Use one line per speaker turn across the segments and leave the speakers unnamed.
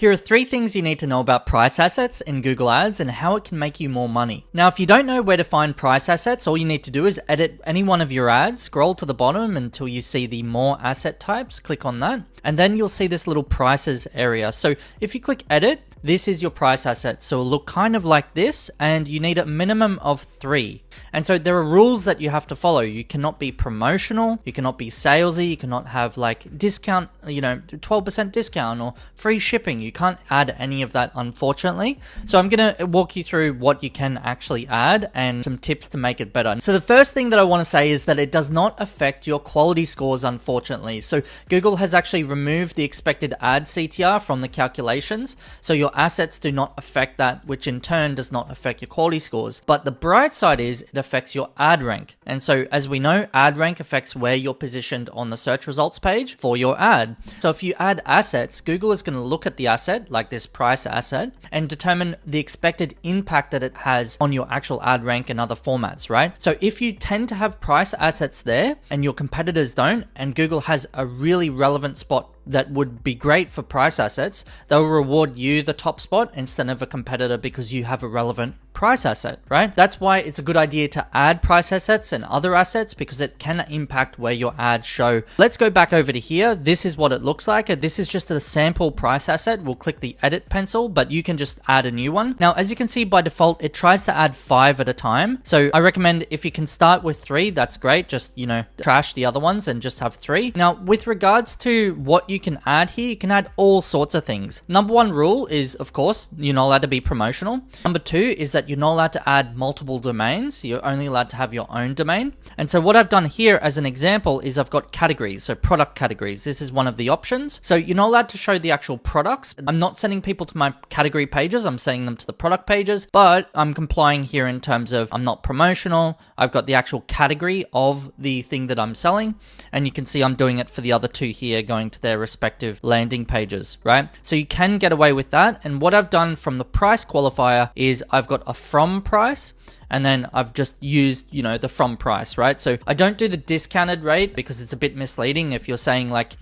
Here are 3 things you need to know about price assets in Google Ads and how it can make you more money. Now, if you don't know where to find price assets, all you need to do is edit any one of your ads, scroll to the bottom until you see the more asset types, click on that, and then you'll see this little prices area. So if you click edit, this is your price asset. So it'll look kind of like this, and you need a minimum of 3. And so there are rules that you have to follow. You cannot be promotional, you cannot be salesy, you cannot have like discount, 12% discount or free shipping. You can't add any of that, unfortunately. So I'm going to walk you through what you can actually add and some tips to make it better. So the first thing that I want to say is that it does not affect your quality scores, unfortunately. So Google has actually removed the expected ad CTR from the calculations. So your assets do not affect that, which in turn does not affect your quality scores. But the bright side is it affects your ad rank. And so as we know, ad rank affects where you're positioned on the search results page for your ad. So if you add assets, Google is going to look at the asset, like this price asset, and determine the expected impact that it has on your actual ad rank and other formats, right? So if you tend to have price assets there and your competitors don't, and Google has a really relevant spot that would be great for price assets, they'll reward you the top spot instead of a competitor because you have a relevant price asset, right? That's why it's a good idea to add price assets and other assets because it can impact where your ads show. Let's go back over to here. This is what it looks like. This is just a sample price asset. We'll click the edit pencil, but you can just add a new one. Now, as you can see by default, it tries to add 5 at a time. So I recommend if you can start with 3, that's great. Just, trash the other ones and just have 3. Now, with regards to what you can add here, you can add all sorts of things. Number 1 rule is, of course, you're not allowed to be promotional. Number 2 is that you're not allowed to add multiple domains. You're only allowed to have your own domain. And so what I've done here as an example is I've got categories, so product categories. This is one of the options. So you're not allowed to show the actual products. I'm not sending people to my category pages. I'm sending them to the product pages, but I'm complying here in terms of I'm not promotional. I've got the actual category of the thing that I'm selling. And you can see I'm doing it for the other 2 here, going to their respective landing pages, right? So you can get away with that. And what I've done from the price qualifier is I've got a from price, and then I've just used, the from price, right? So I don't do the discounted rate because it's a bit misleading. If you're saying like,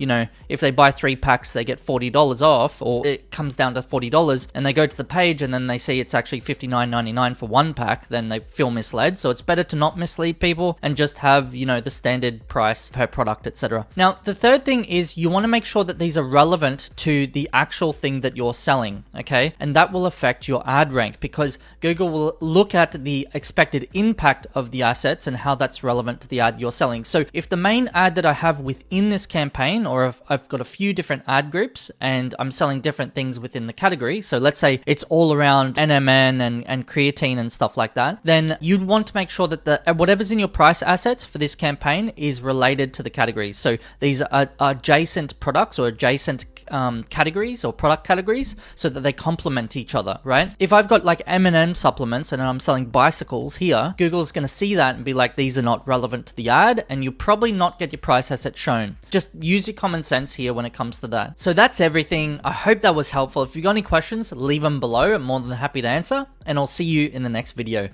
if they buy 3 packs, they get $40 off, or it comes down to $40 and they go to the page and then they see it's actually $59.99 for 1 pack, then they feel misled. So it's better to not mislead people and just have, the standard price per product, etc. Now, the third thing is you want to make sure that these are relevant to the actual thing that you're selling, okay? And that will affect your ad rank because Google will look at the expected impact of the assets and how that's relevant to the ad you're selling. So if the main ad that I have within this campaign, or if I've got a few different ad groups and I'm selling different things within the category, so let's say it's all around NMN and creatine and stuff like that, then you'd want to make sure that whatever's in your price assets for this campaign is related to the category. So these are adjacent products or adjacent categories or product categories so that they complement each other, right? If I've got like M&M supplements and I'm selling bicycles here, Google's going to see that and be like, these are not relevant to the ad, and you'll probably not get your price asset shown. Just use your common sense here when it comes to that. So that's everything. I hope that was helpful. If you've got any questions, leave them below. I'm more than happy to answer, and I'll see you in the next video.